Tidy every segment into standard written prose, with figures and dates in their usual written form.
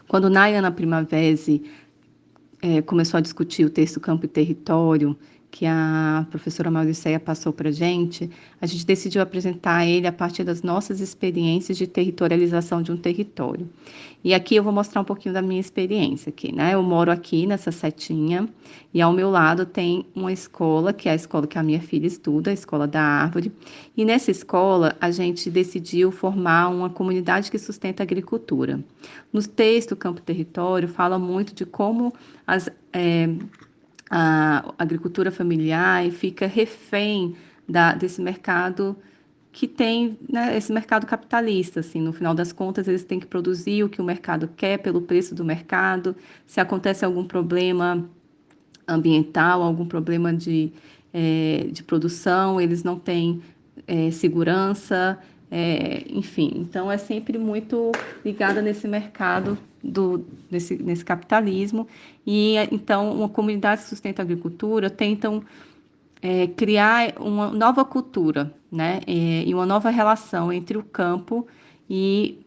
Quando Nayana Primavesi começou a discutir o texto Campo e Território, que a professora Mauriceia passou para a gente decidiu apresentar ele a partir das nossas experiências de territorialização de um território. E aqui eu vou mostrar um pouquinho da minha experiência aqui, né? Eu moro aqui nessa setinha e ao meu lado tem uma escola, que é a escola que a minha filha estuda, a Escola da Árvore. E nessa escola a gente decidiu formar uma comunidade que sustenta a agricultura. No texto Campo e Território fala muito de como a agricultura familiar fica refém desse mercado que tem, né, esse mercado capitalista, assim, no final das contas eles têm que produzir o que o mercado quer pelo preço do mercado. Se acontece algum problema ambiental, algum problema de produção, eles não têm segurança, enfim. Então, é sempre muito ligada nesse mercado, nesse capitalismo. E, então, uma comunidade que sustenta a agricultura tentam criar uma nova cultura, né? E uma nova relação entre o campo e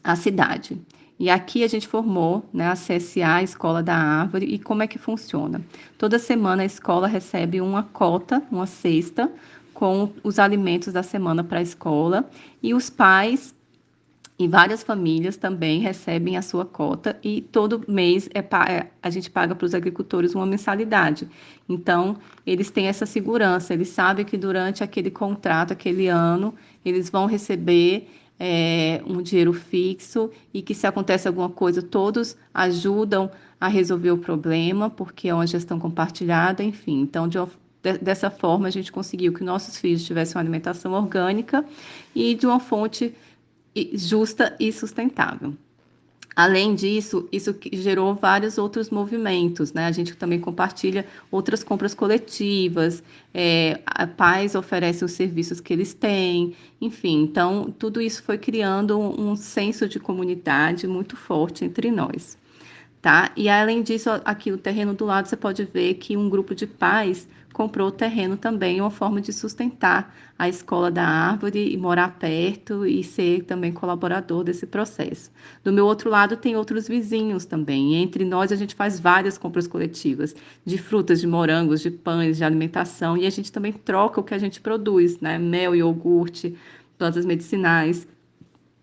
a cidade. E aqui a gente formou, né, a CSA, a Escola da Árvore. E como é que funciona? Toda semana a escola recebe uma cota, uma cesta, com os alimentos da semana para a escola, e os pais e várias famílias também recebem a sua cota, e todo mês a gente paga para os agricultores uma mensalidade. Então, eles têm essa segurança, eles sabem que durante aquele contrato, aquele ano, eles vão receber um dinheiro fixo, e que se acontece alguma coisa, todos ajudam a resolver o problema, porque é uma gestão compartilhada, enfim. Então, dessa forma, a gente conseguiu que nossos filhos tivessem uma alimentação orgânica e de uma fonte justa e sustentável. Além disso, isso gerou vários outros movimentos, né? A gente também compartilha outras compras coletivas, pais oferecem os serviços que eles têm, enfim. Então, tudo isso foi criando um senso de comunidade muito forte entre nós. Tá? E além disso, aqui o terreno do lado, você pode ver que um grupo de pais comprou o terreno também, uma forma de sustentar a Escola da Árvore e morar perto e ser também colaborador desse processo. Do meu outro lado tem outros vizinhos também, e entre nós a gente faz várias compras coletivas de frutas, de morangos, de pães, de alimentação, e a gente também troca o que a gente produz, né? Mel, iogurte, plantas medicinais.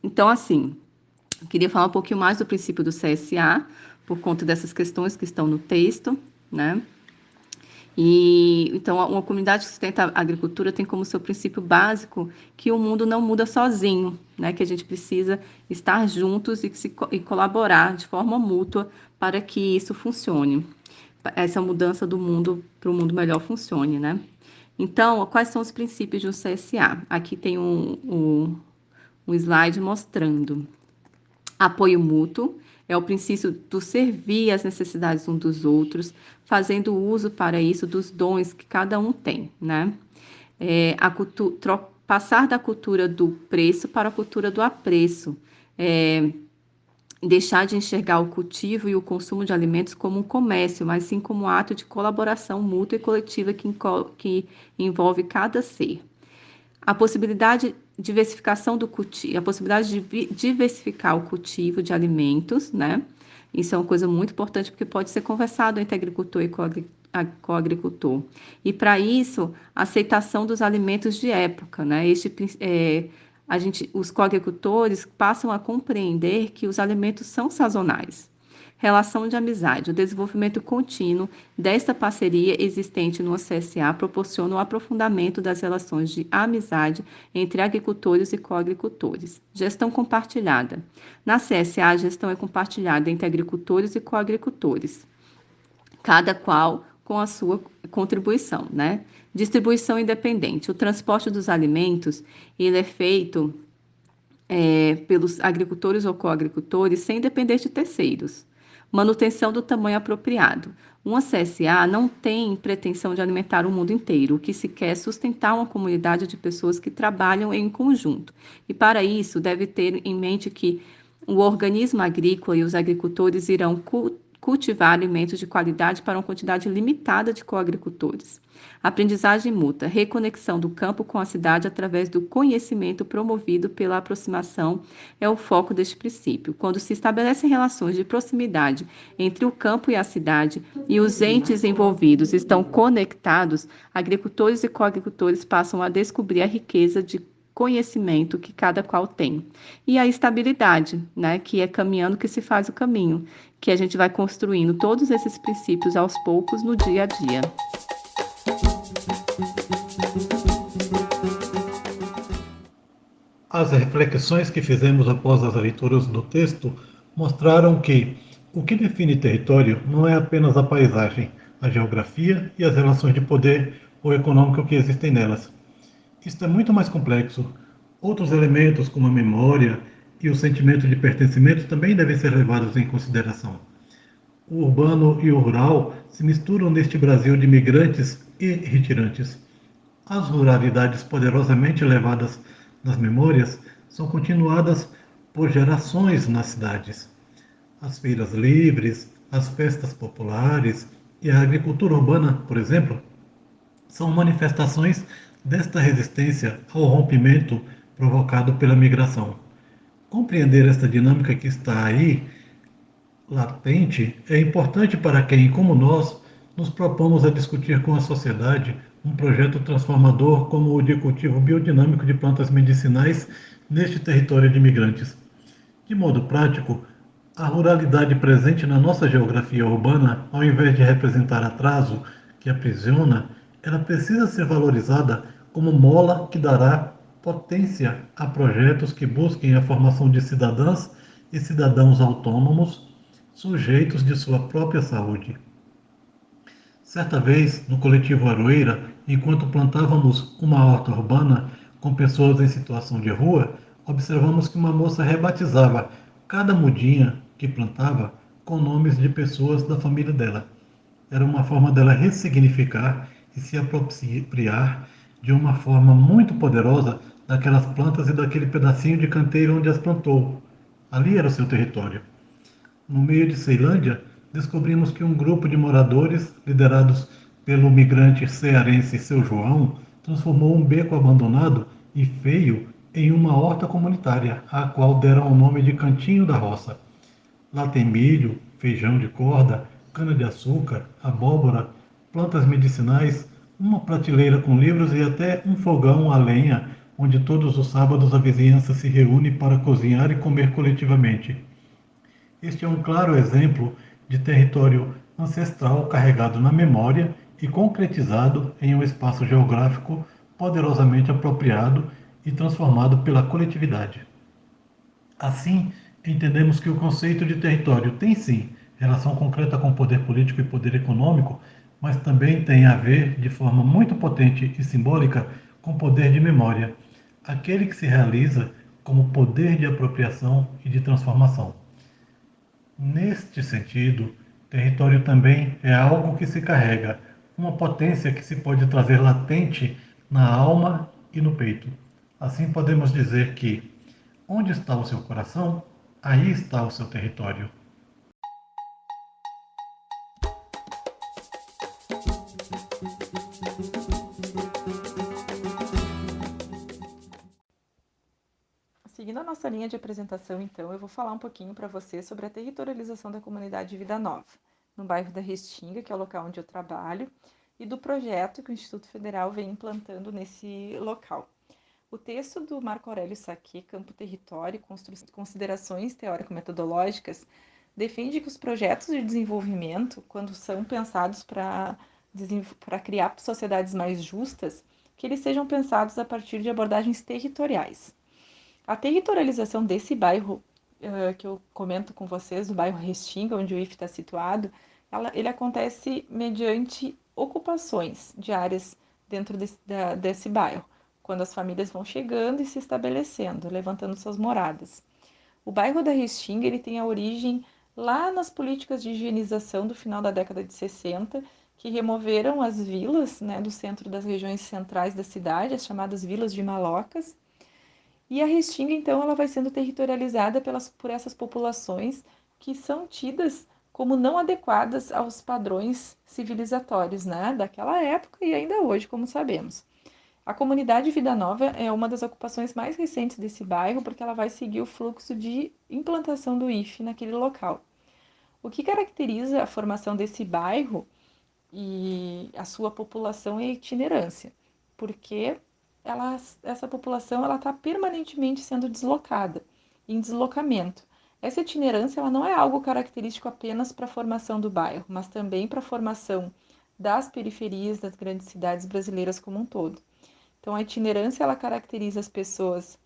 Então, assim, eu queria falar um pouquinho mais do princípio do CSA, por conta dessas questões que estão no texto, né? E então, uma comunidade que sustenta a agricultura tem como seu princípio básico que o mundo não muda sozinho, né? Que a gente precisa estar juntos e colaborar de forma mútua para que isso funcione. Essa mudança do mundo para o mundo melhor funcione, né? Então, quais são os princípios do CSA? Aqui tem um slide mostrando. Apoio mútuo é o princípio do servir às necessidades uns dos outros, fazendo uso para isso dos dons que cada um tem, né? Passar da cultura do preço para a cultura do apreço. Deixar de enxergar o cultivo e o consumo de alimentos como um comércio, mas sim como um ato de colaboração mútua e coletiva que envolve cada ser. A possibilidade de diversificação do cultivo, a possibilidade de diversificar o cultivo de alimentos, né? Isso é uma coisa muito importante, porque pode ser conversado entre agricultor e coagricultor. E para isso, a aceitação dos alimentos de época, né? Os coagricultores passam a compreender que os alimentos são sazonais. Relação de amizade. O desenvolvimento contínuo desta parceria existente no CSA proporciona o aprofundamento das relações de amizade entre agricultores e coagricultores. Gestão compartilhada. Na CSA, a gestão é compartilhada entre agricultores e coagricultores, cada qual com a sua contribuição, né? Distribuição independente. O transporte dos alimentos, ele é feito pelos agricultores ou coagricultores sem depender de terceiros. Manutenção do tamanho apropriado. Uma CSA não tem pretensão de alimentar o mundo inteiro. O que se quer é sustentar uma comunidade de pessoas que trabalham em conjunto. E para isso, deve ter em mente que o organismo agrícola e os agricultores irão cultivar alimentos de qualidade para uma quantidade limitada de coagricultores. Aprendizagem mútua, reconexão do campo com a cidade através do conhecimento promovido pela aproximação é o foco deste princípio. Quando se estabelecem relações de proximidade entre o campo e a cidade e os entes envolvidos estão conectados, agricultores e coagricultores passam a descobrir a riqueza de conhecimento que cada qual tem. E a estabilidade, né, que é caminhando que se faz o caminho, que a gente vai construindo todos esses princípios aos poucos no dia a dia. As reflexões que fizemos após as leituras do texto mostraram que o que define território não é apenas a paisagem, a geografia e as relações de poder ou econômico que existem nelas. Isto é muito mais complexo. Outros elementos, como a memória e o sentimento de pertencimento, também devem ser levados em consideração. O urbano e o rural se misturam neste Brasil de migrantes e retirantes. As ruralidades poderosamente levadas nas memórias são continuadas por gerações nas cidades. As feiras livres, as festas populares e a agricultura urbana, por exemplo, são manifestações desta resistência ao rompimento provocado pela migração. Compreender esta dinâmica que está aí, latente, é importante para quem, como nós, nos propomos a discutir com a sociedade um projeto transformador como o de cultivo biodinâmico de plantas medicinais neste território de imigrantes. De modo prático, a ruralidade presente na nossa geografia urbana, ao invés de representar atraso que aprisiona, ela precisa ser valorizada como mola que dará potência a projetos que busquem a formação de cidadãs e cidadãos autônomos, sujeitos de sua própria saúde. Certa vez, no coletivo Aroeira, enquanto plantávamos uma horta urbana com pessoas em situação de rua, observamos que uma moça rebatizava cada mudinha que plantava com nomes de pessoas da família dela. Era uma forma dela ressignificar e se apropriar de uma forma muito poderosa daquelas plantas e daquele pedacinho de canteiro onde as plantou. Ali era o seu território. No meio de Ceilândia, descobrimos que um grupo de moradores, liderados pelo migrante cearense Seu João, transformou um beco abandonado e feio em uma horta comunitária, à qual deram o nome de Cantinho da Roça. Lá tem milho, feijão de corda, cana-de-açúcar, abóbora, plantas medicinais, uma prateleira com livros e até um fogão a lenha, onde todos os sábados a vizinhança se reúne para cozinhar e comer coletivamente. Este é um claro exemplo de território ancestral carregado na memória e concretizado em um espaço geográfico poderosamente apropriado e transformado pela coletividade. Assim, entendemos que o conceito de território tem sim relação concreta com poder político e poder econômico, mas também tem a ver, de forma muito potente e simbólica, com poder de memória, aquele que se realiza como poder de apropriação e de transformação. Neste sentido, território também é algo que se carrega, uma potência que se pode trazer latente na alma e no peito. Assim podemos dizer que, onde está o seu coração, aí está o seu território. Seguindo a nossa linha de apresentação, então, eu vou falar um pouquinho para você sobre a territorialização da comunidade de Vida Nova, no bairro da Restinga, que é o local onde eu trabalho, e do projeto que o Instituto Federal vem implantando nesse local. O texto do Marco Aurélio Sacchi, Campo Território e Considerações Teórico-Metodológicas, defende que os projetos de desenvolvimento, quando são pensados para criar sociedades mais justas, que eles sejam pensados a partir de abordagens territoriais. A territorialização desse bairro, que eu comento com vocês, o bairro Restinga, onde o IF está situado, ele acontece mediante ocupações de áreas dentro desse bairro, quando as famílias vão chegando e se estabelecendo, levantando suas moradas. O bairro da Restinga ele tem a origem lá nas políticas de higienização do final da década de 60, que removeram as vilas, né, do centro das regiões centrais da cidade, as chamadas vilas de malocas. E a Restinga, então, ela vai sendo territorializada por essas populações que são tidas como não adequadas aos padrões civilizatórios, né, daquela época e ainda hoje, como sabemos. A comunidade Vida Nova é uma das ocupações mais recentes desse bairro, porque ela vai seguir o fluxo de implantação do IFE naquele local. O que caracteriza a formação desse bairro e a sua população é a itinerância, porque essa população está permanentemente sendo deslocada, em deslocamento. Essa itinerância ela não é algo característico apenas para a formação do bairro, mas também para a formação das periferias das grandes cidades brasileiras como um todo. Então, a itinerância ela caracteriza as pessoas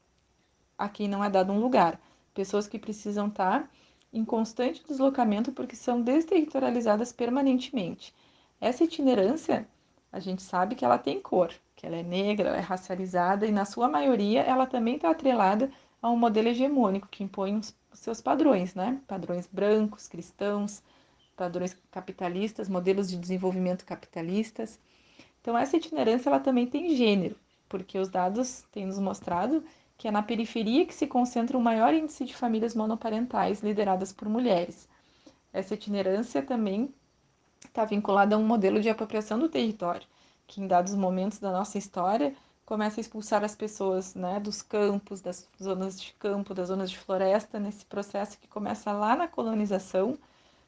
a quem não é dado um lugar, pessoas que precisam estar em constante deslocamento porque são desterritorializadas permanentemente. Essa itinerância, a gente sabe que ela tem cor, que ela é negra, ela é racializada e, na sua maioria, ela também está atrelada a um modelo hegemônico que impõe os seus padrões, né? Padrões brancos, cristãos, padrões capitalistas, modelos de desenvolvimento capitalistas. Então, essa itinerância ela também tem gênero, porque os dados têm nos mostrado que é na periferia que se concentra o maior índice de famílias monoparentais lideradas por mulheres. Essa itinerância também está vinculada a um modelo de apropriação do território, que em dados momentos da nossa história começa a expulsar as pessoas, né, dos campos, das zonas de campo, das zonas de floresta, nesse processo que começa lá na colonização,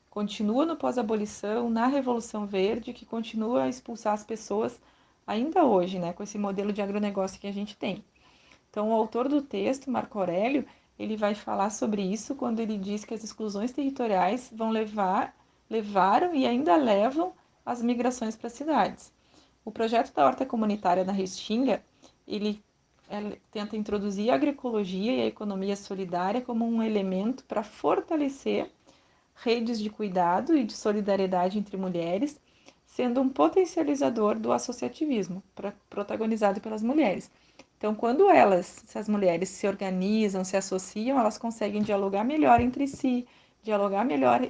continua no pós-abolição, na Revolução Verde, que continua a expulsar as pessoas ainda hoje, né, com esse modelo de agronegócio que a gente tem. Então, o autor do texto, Marco Aurélio, ele vai falar sobre isso quando ele diz que as exclusões territoriais levaram e ainda levam as migrações para as cidades. O projeto da horta comunitária na Restinga, ele tenta introduzir a agroecologia e a economia solidária como um elemento para fortalecer redes de cuidado e de solidariedade entre mulheres, sendo um potencializador do associativismo, protagonizado pelas mulheres. Então, quando essas mulheres se organizam, se associam, elas conseguem dialogar melhor entre si, dialogar melhor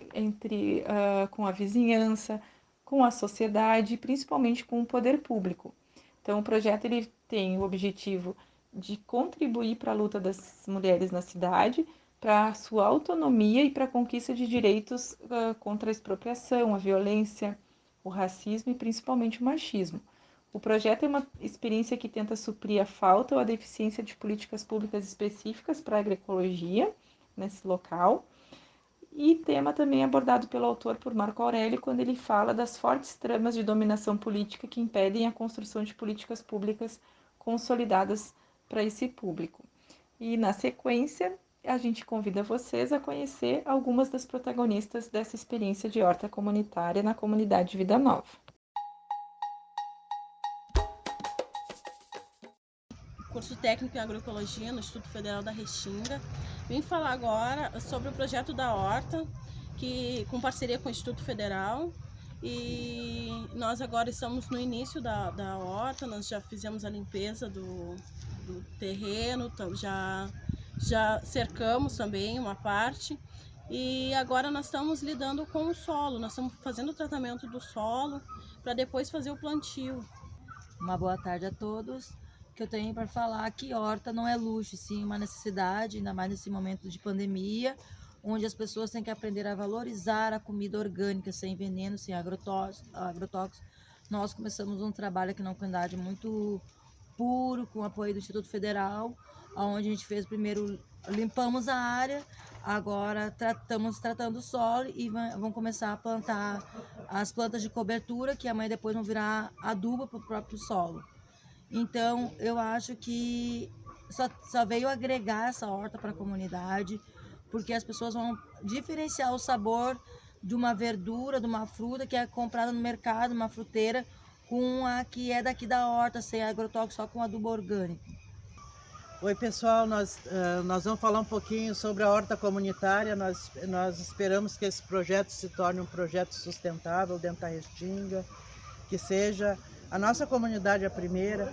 com a vizinhança, com a sociedade e principalmente com o poder público. Então, o projeto ele tem o objetivo de contribuir para a luta das mulheres na cidade, para a sua autonomia e para a conquista de direitos contra a expropriação, a violência, o racismo e principalmente o machismo. O projeto é uma experiência que tenta suprir a falta ou a deficiência de políticas públicas específicas para a agroecologia nesse local. E tema também abordado pelo autor, por Marco Aurélio, quando ele fala das fortes tramas de dominação política que impedem a construção de políticas públicas consolidadas para esse público. E na sequência, a gente convida vocês a conhecer algumas das protagonistas dessa experiência de horta comunitária na comunidade Vida Nova. Curso técnico em agroecologia no Instituto Federal da Restinga. Vim falar agora sobre o projeto da horta, que com parceria com o Instituto Federal, e nós agora estamos no início da horta. Nós já fizemos a limpeza do terreno, já cercamos também uma parte, e agora nós estamos lidando com o solo, nós estamos fazendo o tratamento do solo para depois fazer o plantio. Uma boa tarde a todos. Que eu tenho para falar que horta não é luxo, sim uma necessidade, ainda mais nesse momento de pandemia, onde as pessoas têm que aprender a valorizar a comida orgânica, sem veneno, sem agrotóxicos. Nós começamos um trabalho aqui na comunidade muito puro, com o apoio do Instituto Federal, onde a gente fez primeiro, limpamos a área, agora estamos tratando o solo e vão começar a plantar as plantas de cobertura, que amanhã depois vão virar adubo para o próprio solo. Então, eu acho que só veio agregar essa horta para a comunidade, porque as pessoas vão diferenciar o sabor de uma verdura, de uma fruta que é comprada no mercado, uma fruteira, com a que é daqui da horta, sem agrotóxico, só com adubo orgânico. Oi pessoal, nós vamos falar um pouquinho sobre a horta comunitária. Nós esperamos que esse projeto se torne um projeto sustentável dentro da Restinga, que seja a nossa comunidade a primeira,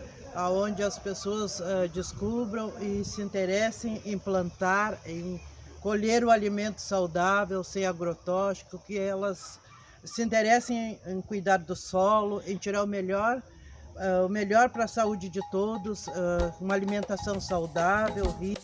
onde as pessoas descubram e se interessem em plantar, em colher o alimento saudável, sem agrotóxico, que elas se interessem em cuidar do solo, em tirar o melhor para a saúde de todos, uma alimentação saudável, rica.